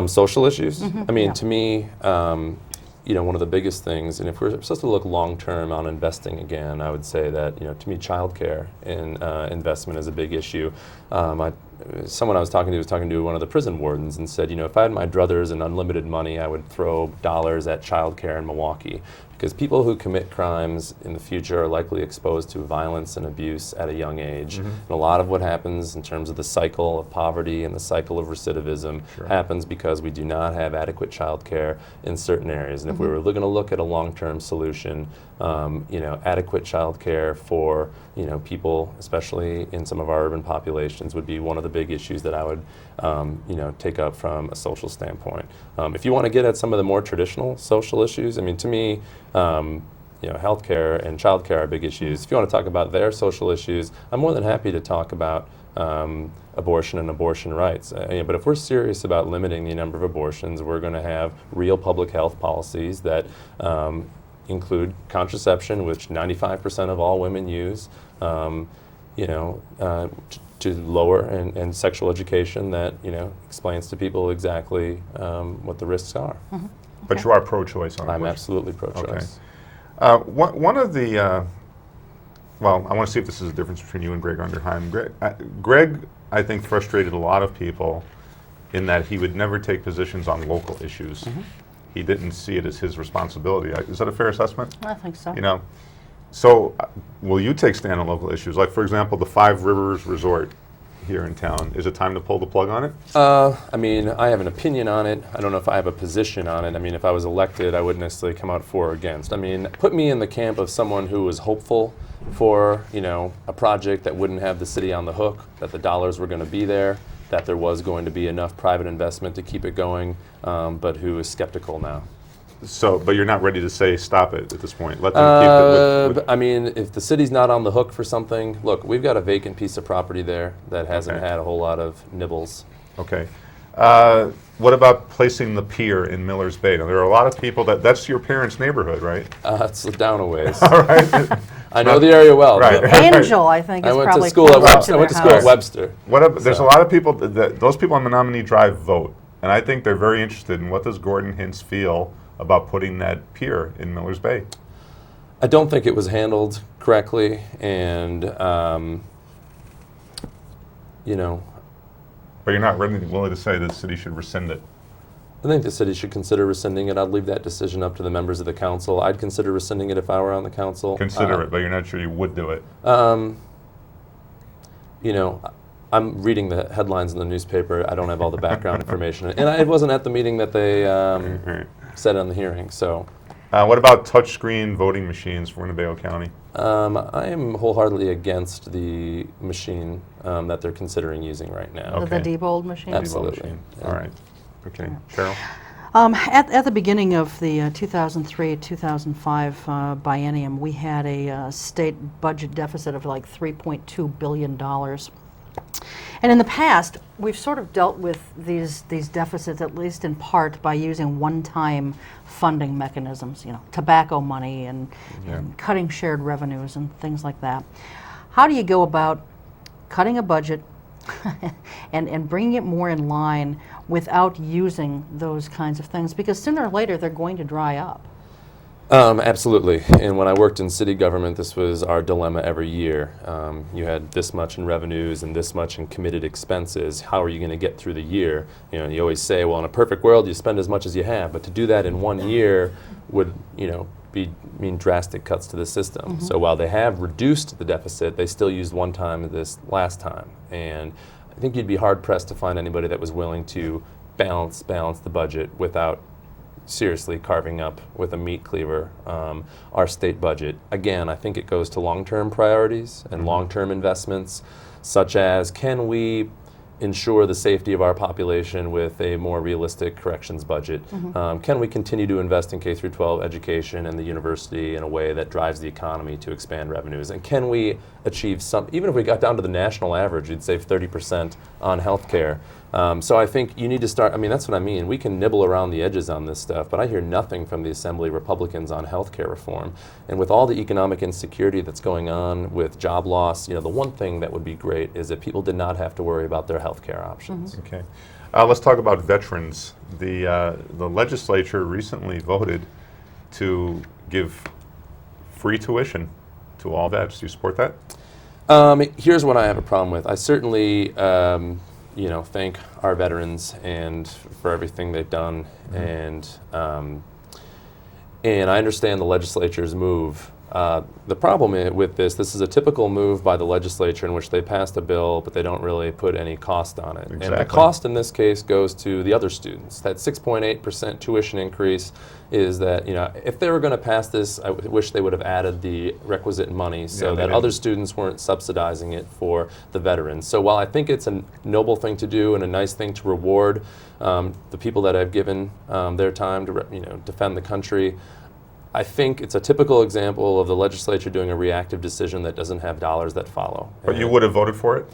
Social issues? I mean, to me, one of the biggest things, and if we're supposed to look long-term on investing again, I would say that, to me, childcare and investment is a big issue. Someone I was talking to one of the prison wardens and said, if I had my druthers and unlimited money, I would throw dollars at childcare in Milwaukee. Because people who commit crimes in the future are likely exposed to violence and abuse at a young age. And a lot of what happens in terms of the cycle of poverty and the cycle of recidivism happens because we do not have adequate child care in certain areas. And if we were going to look at a long-term solution, adequate child care for people, especially in some of our urban populations, would be one of the big issues that I would take up from a social standpoint. If you want to get at some of the more traditional social issues, I mean, to me, healthcare and childcare are big issues. If you want to talk about their social issues, I'm more than happy to talk about abortion and abortion rights. But if we're serious about limiting the number of abortions, we're going to have real public health policies that include contraception, which 95% of all women use, to lower and sexual education that explains to people exactly what the risks are. Mm-hmm. But you are pro-choice on I'm abortion. absolutely pro-choice. Okay. One of the well, I want to see if this is a difference between you and Greg Underheim. Greg, I think, frustrated a lot of people in that he would never take positions on local issues. Mm-hmm. He didn't see it as his responsibility. Is that a fair assessment? I think so. So will you take stand on local issues? Like, for example, the Five Rivers Resort here in town. Is it time to pull the plug on it? I have an opinion on it. I don't know if I have a position on it. If I was elected, I wouldn't necessarily come out for or against. Put me in the camp of someone who was hopeful for, a project that wouldn't have the city on the hook, that the dollars were going to be there, that there was going to be enough private investment to keep it going, but who is skeptical now. So, but you're not ready to say stop it at this point. Let them keep it. If the city's not on the hook for something, look, we've got a vacant piece of property there that hasn't had a whole lot of nibbles. Okay. What about placing the pier in Miller's Bay? Now, there are a lot of people that's your parents' neighborhood, right? It's down a ways. All right. I know the area well. Right. Angel, I think, is I went probably to school at closer Webster. I went to their school at house. Webster. There's a lot of people those people on Menominee Drive vote, and I think they're very interested in what does Gordon Hintz feel about putting that pier in Miller's Bay. I don't think it was handled correctly, and But you're not willing to say the city should rescind it. I think the city should consider rescinding it. I'd leave that decision up to the members of the council. I'd consider rescinding it if I were on the council. Consider it, but you're not sure you would do it. I'm reading the headlines in the newspaper. I don't have all the background information. And I wasn't at the meeting that they said on the hearing, so. What about touchscreen voting machines for Winnebago County? I am wholeheartedly against the machine that they're considering using right now. Okay. The Diebold machine? Absolutely. All right. Okay. Cheryl? At the beginning of the 2003-2005 biennium, we had a state budget deficit of like $3.2 billion. And in the past, we've sort of dealt with these deficits, at least in part, by using one-time funding mechanisms, tobacco money and cutting shared revenues and things like that. How do you go about cutting a budget and bringing it more in line without using those kinds of things? Because sooner or later, they're going to dry up. Absolutely. And when I worked in city government, this was our dilemma every year. You had this much in revenues and this much in committed expenses. How are you going to get through the year? You always say, well, in a perfect world, you spend as much as you have. But to do that in 1 year would, mean drastic cuts to the system. Mm-hmm. So while they have reduced the deficit, they still used one time this last time. And I think you'd be hard-pressed to find anybody that was willing to balance the budget without seriously carving up with a meat cleaver our state budget. Again, I think it goes to long-term priorities and long-term investments, such as can we ensure the safety of our population with a more realistic corrections budget? Mm-hmm. Can we continue to invest in K-12 education and the university in a way that drives the economy to expand revenues? And can we achieve some, even if we got down to the national average, you'd save 30% on healthcare. So I think you need to start, that's what I mean. We can nibble around the edges on this stuff, but I hear nothing from the Assembly Republicans on healthcare reform. And with all the economic insecurity that's going on with job loss, the one thing that would be great is if people did not have to worry about their healthcare options. Mm-hmm. Okay. Let's talk about veterans. The legislature recently voted to give free tuition to all vets. Do you support that? Here's what I have a problem with. I certainly thank our veterans and for everything they've done, mm-hmm. and I understand the legislature's move. The problem with this is a typical move by the legislature in which they passed a bill, but they don't really put any cost on it. Exactly. And the cost in this case goes to the other students. That 6.8% tuition increase is that, if they were going to pass this, I wish they would have added the requisite money so that other students weren't subsidizing it for the veterans. So while I think it's a noble thing to do and a nice thing to reward the people that have given their time to defend the country, I think it's a typical example of the legislature doing a reactive decision that doesn't have dollars that follow. But you would have voted for it?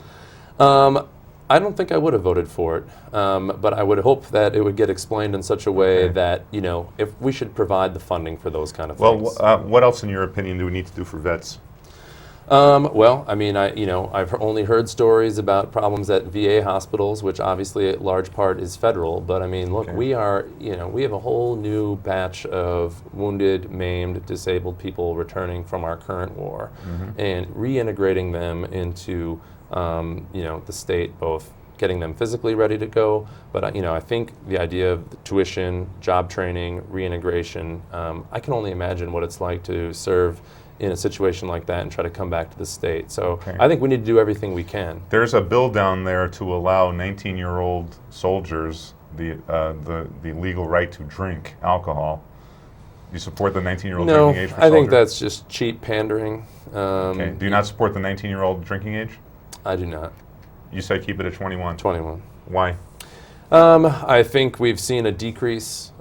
I don't think I would have voted for it, but I would hope that it would get explained in such a way that, you know, if we should provide the funding for those kind of things. Well, what else, in your opinion, do we need to do for vets? Well, I mean, I've only heard stories about problems at VA hospitals, which obviously a large part is federal. But I mean, look, we are, we have a whole new batch of wounded, maimed, disabled people returning from our current war, and reintegrating them into, the state, both getting them physically ready to go. But I think the idea of the tuition, job training, reintegration, I can only imagine what it's like to serve in a situation like that and try to come back to the state. So I think we need to do everything we can. There's a bill down there to allow 19-year-old soldiers the legal right to drink alcohol. Do you support the 19-year-old drinking age for soldiers? I think that's just cheap pandering. Do you not support the 19-year-old drinking age? I do not. You say keep it at 21. 21. Why? I think we've seen a decrease.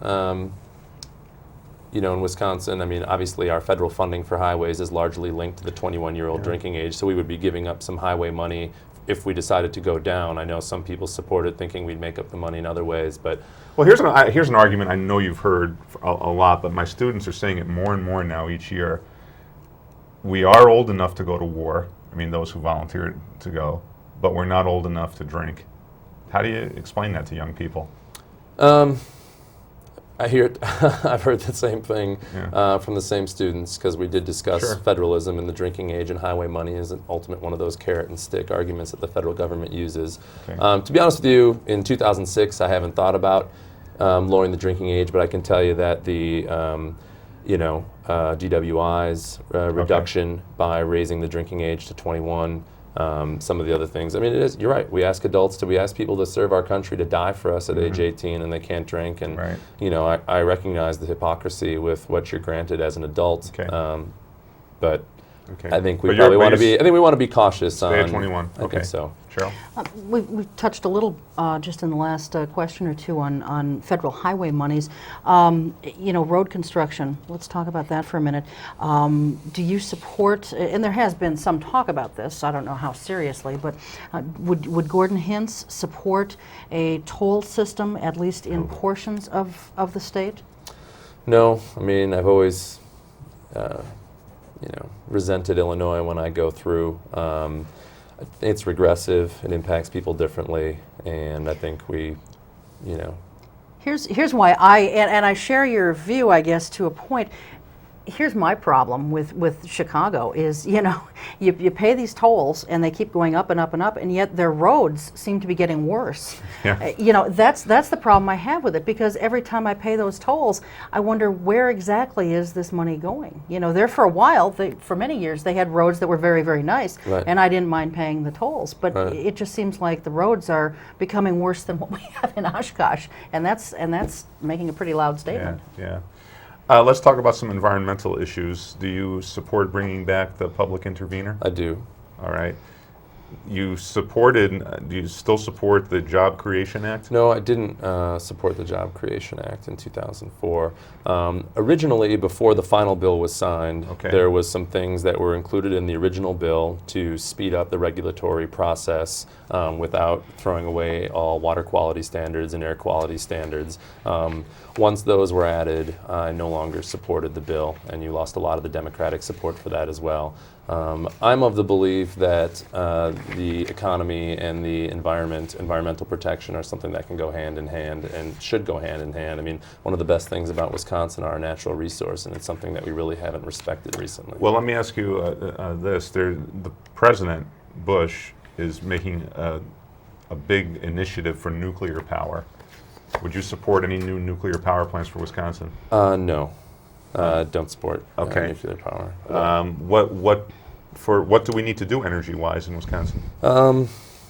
In Wisconsin, I mean, obviously our federal funding for highways is largely linked to the 21-year-old drinking age, so we would be giving up some highway money if we decided to go down. I know some people support it, thinking we'd make up the money in other ways, but... Well, here's an argument I know you've heard a lot, but my students are saying it more and more now each year. We are old enough to go to war, I mean, those who volunteered to go, but we're not old enough to drink. How do you explain that to young people? I hear it. I've heard the same thing from the same students, because we did discuss federalism and the drinking age, and highway money is an ultimate one of those carrot and stick arguments that the federal government uses. To be honest with you, in 2006, I haven't thought about lowering the drinking age, but I can tell you that the DWI's reduction by raising the drinking age to 21. Some of the other things. I mean, you're right. We ask people to serve our country, to die for us at age 18, and they can't drink. And, I recognize the hypocrisy with what you're granted as an adult. But I think we probably want to be cautious. Stay at 21. I think so. Cheryl? We've touched a little just in the last question or two on federal highway monies. Road construction. Let's talk about that for a minute. Do you support, and there has been some talk about this, I don't know how seriously, but would Gordon Hintz support a toll system, at least in portions of the state? No. I mean, I've always resented Illinois when I go through. It's regressive. It impacts people differently, and I think we, Here's why I share your view, I guess, to a point. Here's my problem with Chicago is, you pay these tolls and they keep going up and up and up, and yet their roads seem to be getting worse. That's the problem I have with it, because every time I pay those tolls, I wonder where exactly is this money going? There for a while, for many years, they had roads that were very, very nice, and I didn't mind paying the tolls. But it just seems like the roads are becoming worse than what we have in Oshkosh, and that's making a pretty loud statement. Let's talk about some environmental issues. Do you support bringing back the public intervener? I do. All right. Do you still support the Job Creation Act? No, I didn't support the Job Creation Act in 2004. Originally, before the final bill was signed, there was some things that were included in the original bill to speed up the regulatory process without throwing away all water quality standards and air quality standards. Once those were added, I no longer supported the bill, and you lost a lot of the Democratic support for that as well. I'm of the belief that the economy and the environmental protection are something that can go hand in hand and should go hand in hand. I mean, one of the best things about Wisconsin are our natural resource, and it's something that we really haven't respected recently. Well, let me ask you this. The President, Bush, is making a big initiative for nuclear power. Would you support any new nuclear power plants for Wisconsin? No. Don't support nuclear power. What do we need to do energy-wise in Wisconsin? I'm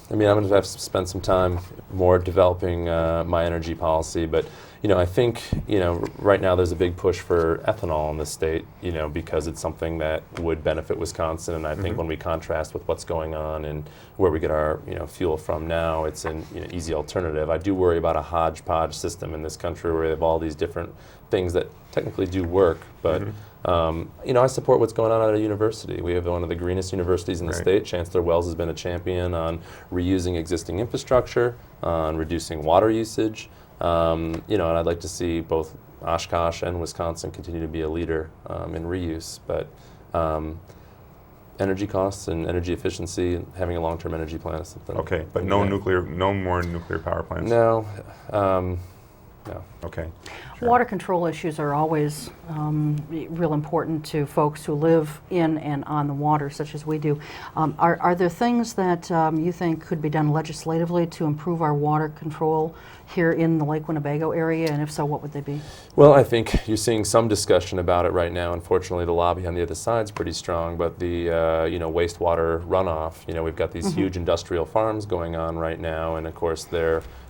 going to have to spend some time more developing my energy policy, but I think, right now there's a big push for ethanol in the state, because it's something that would benefit Wisconsin. And I think when we contrast with what's going on and where we get our, fuel from now, it's an easy alternative. I do worry about a hodgepodge system in this country where we have all these different things that technically do work, but I support what's going on at a university. We have one of the greenest universities in the state. Chancellor Wells has been a champion on reusing existing infrastructure, on reducing water usage. And I'd like to see both Oshkosh and Wisconsin continue to be a leader in reuse. But energy costs and energy efficiency, and having a long-term energy plan is something. Okay, but no more nuclear power plants. No. No. Okay. Sure. Water control issues are always real important to folks who live in and on the water, such as we do. Are there things that you think could be done legislatively to improve our water control here in the Lake Winnebago area, and if so, what would they be? Well, I think you're seeing some discussion about it right now. Unfortunately, the lobby on the other side is pretty strong, but the wastewater runoff, we've got these huge industrial farms going on right now, and of course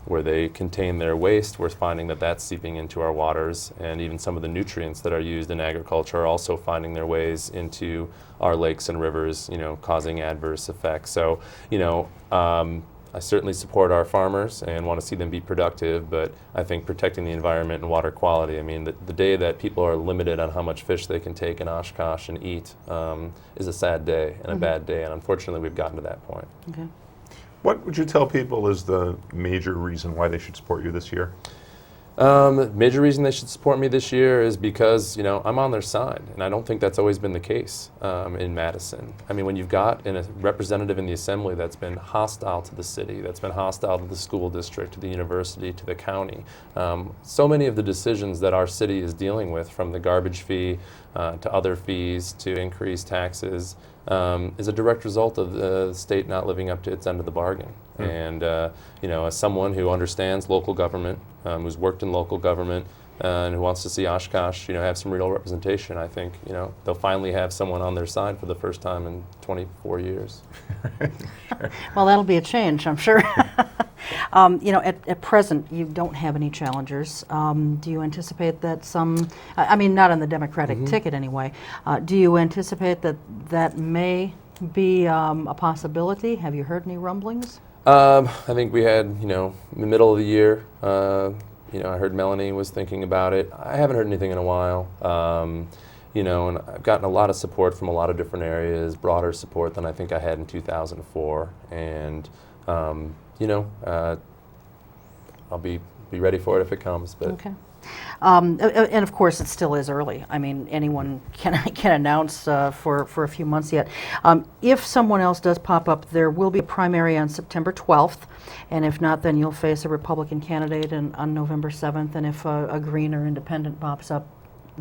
where they contain their waste, we're finding that that's seeping into our waters, and even some of the nutrients that are used in agriculture are also finding their ways into our lakes and rivers, causing adverse effects. So, I certainly support our farmers and want to see them be productive, but I think protecting the environment and water quality, the day that people are limited on how much fish they can take in Oshkosh and eat is a sad day and a bad day, and unfortunately we've gotten to that point. Okay. What would you tell people is the major reason why they should support you this year? Major reason they should support me this year is because, I'm on their side, and I don't think that's always been the case in Madison. When you've got a representative in the Assembly that's been hostile to the city, that's been hostile to the school district, to the university, to the county, so many of the decisions that our city is dealing with, from the garbage fee to other fees to increased taxes, is a direct result of the state not living up to its end of the bargain. And as someone who understands local government, who's worked in local government, and who wants to see Oshkosh, have some real representation, I think, they'll finally have someone on their side for the first time in 24 years. Sure. Well, that'll be a change, I'm sure. At present, you don't have any challengers. Do you anticipate that some, not on the Democratic ticket anyway, do you anticipate that that may be a possibility? Have you heard any rumblings? I think we had, in the middle of the year, I heard Melanie was thinking about it. I haven't heard anything in a while. And I've gotten a lot of support from a lot of different areas, broader support than I think I had in 2004. And, I'll be ready for it if it comes. But. Okay. And of course, it still is early. Anyone can announce for a few months yet. If someone else does pop up, there will be a primary on September 12th, and if not, then you'll face a Republican candidate on November 7th, and if a Green or Independent pops up,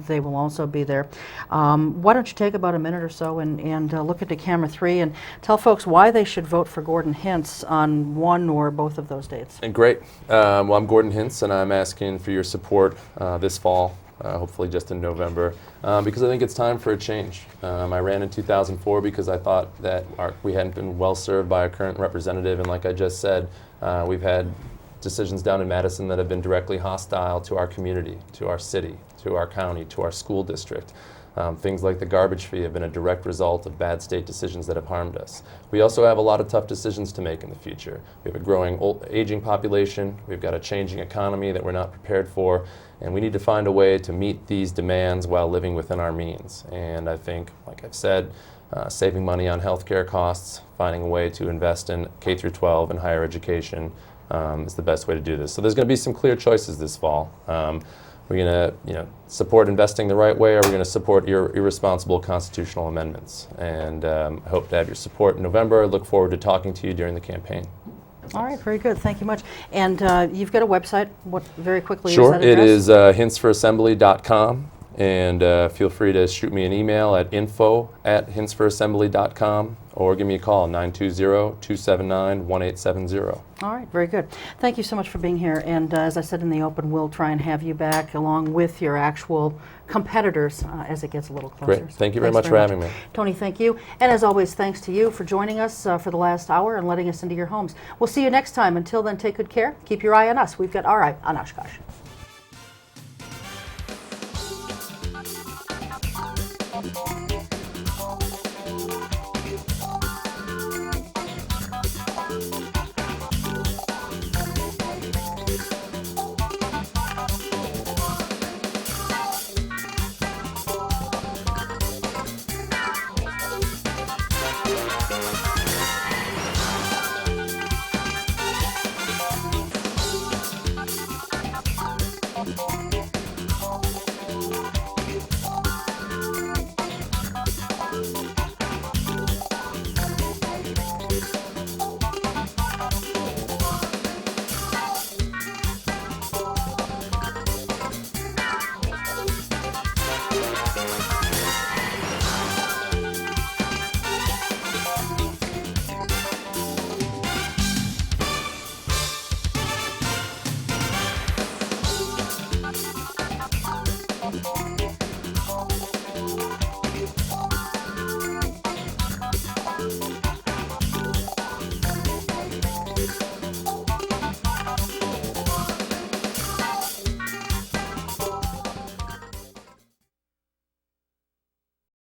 they will also be there. Why don't you take about a minute or so and look into camera 3 and tell folks why they should vote for Gordon Hintz on one or both of those dates. And great. Well, I'm Gordon Hintz, and I'm asking for your support this fall, hopefully just in November, because I think it's time for a change. I ran in 2004 because I thought that we hadn't been well served by our current representative, and like I just said, we've had decisions down in Madison that have been directly hostile to our community, to our city, to our county, to our school district. Things like the garbage fee have been a direct result of bad state decisions that have harmed us. We also have a lot of tough decisions to make in the future. We have a growing aging population, we've got a changing economy that we're not prepared for, and we need to find a way to meet these demands while living within our means. And I think, like I've said, saving money on healthcare costs, finding a way to invest in K through 12 and higher education is the best way to do this. So there's going to be some clear choices this fall. We're going to, support investing the right way, or we're going to support irresponsible constitutional amendments. And I hope to have your support in November. I look forward to talking to you during the campaign. All right, very good. Thank you much. And you've got a website. What, very quickly, Sure. is that address? It is hintzforassembly.com. And feel free to shoot me an email at info@hintzforassembly.com, or give me a call, 920-279-1870. All right, very good. Thank you so much for being here. And as I said in the open, we'll try and have you back along with your actual competitors as it gets a little closer. Great. Thank you very much for having me. Tony, thank you. And as always, thanks to you for joining us for the last hour and letting us into your homes. We'll see you next time. Until then, take good care. Keep your eye on us. We've got our eye on Oshkosh.